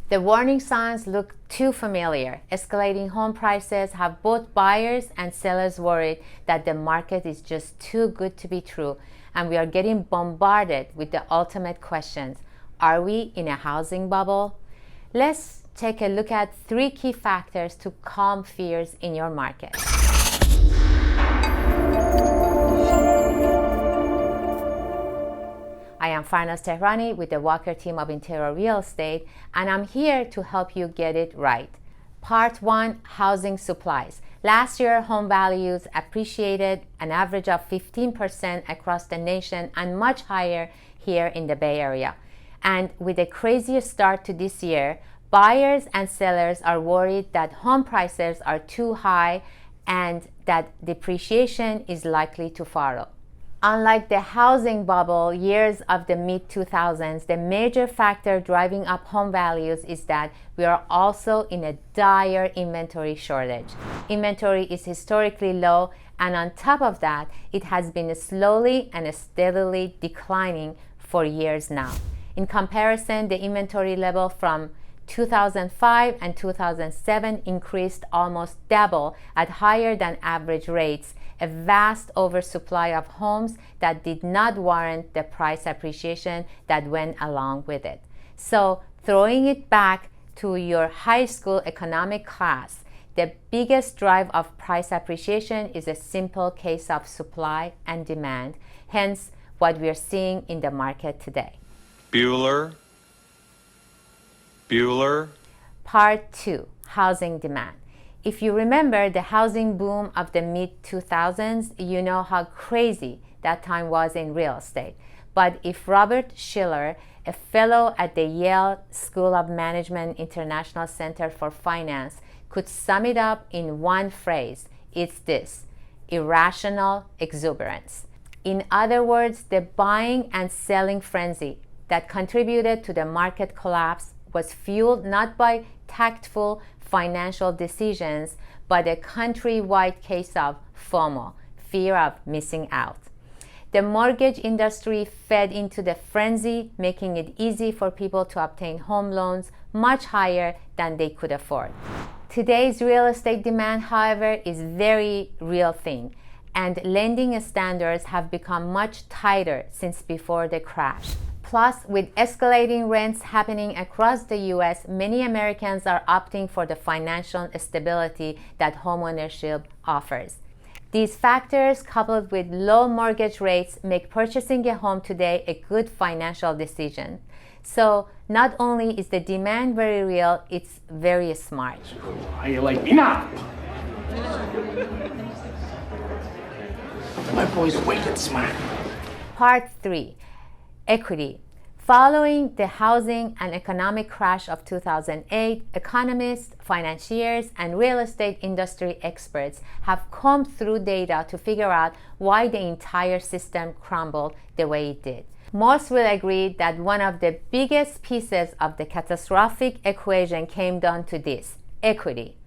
The warning signs look too familiar. Escalating home prices have both buyers and sellers worried that the market is just too good to be true, and we are getting bombarded with the ultimate questions. Are we in a housing bubble? Let's take a look at 3 key factors to calm fears in your market. I am Farnaz Tehrani with the Walker team of Interior Real Estate, and I'm here to help you get it right. Part 1, housing supplies. Last year, home values appreciated an average of 15% across the nation and much higher here in the Bay Area. And with a crazy start to this year, buyers and sellers are worried that home prices are too high and that depreciation is likely to follow. Unlike the housing bubble years of the mid-2000s, the major factor driving up home values is that we are also in a dire inventory shortage. Inventory is historically low, and on top of that, it has been slowly and steadily declining for years now. In comparison, the inventory level from 2005 and 2007 increased almost double at higher than average rates, a vast oversupply of homes that did not warrant the price appreciation that went along with it. So, throwing it back to your high school economic class, the biggest drive of price appreciation is a simple case of supply and demand, hence what we are seeing in the market today. Bueller. Part 2, housing demand. If you remember the housing boom of the mid-2000s, you know how crazy that time was in real estate. But if Robert Shiller, a fellow at the Yale School of Management International Center for Finance, could sum it up in one phrase, it's this: irrational exuberance. In other words, the buying and selling frenzy that contributed to the market collapse was fueled not by tactful financial decisions, but a countrywide case of FOMO, fear of missing out. The mortgage industry fed into the frenzy, making it easy for people to obtain home loans much higher than they could afford. Today's real estate demand, however, is a very real thing, and lending standards have become much tighter since before the crash. Plus, with escalating rents happening across the US, many Americans are opting for the financial stability that homeownership offers. These factors, coupled with low mortgage rates, make purchasing a home today a good financial decision. So, not only is the demand very real, it's very smart. Are you like me now? My boy's wicked smart. Part 3, equity. Following the housing and economic crash of 2008, economists, financiers, and real estate industry experts have combed through data to figure out why the entire system crumbled the way it did. Most will agree that one of the biggest pieces of the catastrophic equation came down to this: equity,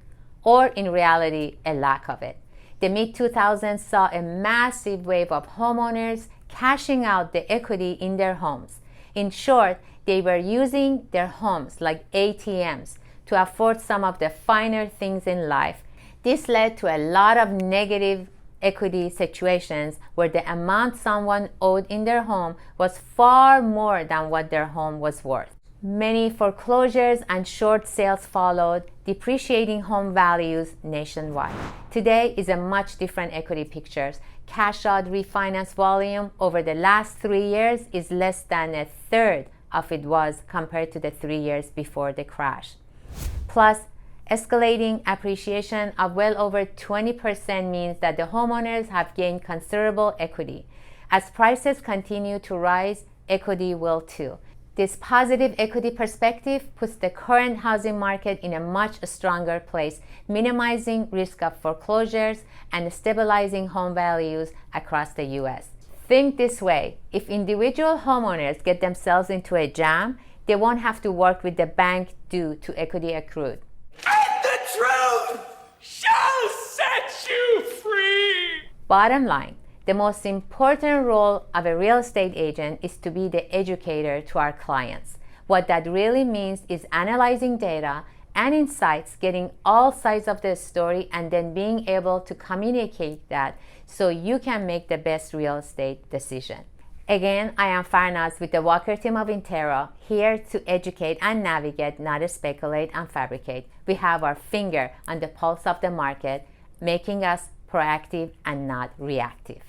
or in reality, a lack of it. The mid-2000s saw a massive wave of homeowners cashing out the equity in their homes. In short, they were using their homes like ATMs to afford some of the finer things in life. This led to a lot of negative equity situations where the amount someone owed in their home was far more than what their home was worth. Many foreclosures and short sales followed, depreciating home values nationwide. Today is a much different equity picture. Cash out refinance volume over the last 3 years is less than a third of it was compared to the 3 years before the crash. Plus, escalating appreciation of well over 20% means that the homeowners have gained considerable equity. As prices continue to rise, equity will too. This positive equity perspective puts the current housing market in a much stronger place, minimizing risk of foreclosures and stabilizing home values across the US. Think this way: if individual homeowners get themselves into a jam, they won't have to work with the bank due to equity accrued. And the truth shall set you free! Bottom line, the most important role of a real estate agent is to be the educator to our clients. What that really means is analyzing data and insights, getting all sides of the story, and then being able to communicate that so you can make the best real estate decision. Again, I am Farnaz with the Walker team of Intero, here to educate and navigate, not speculate and fabricate. We have our finger on the pulse of the market, making us proactive and not reactive.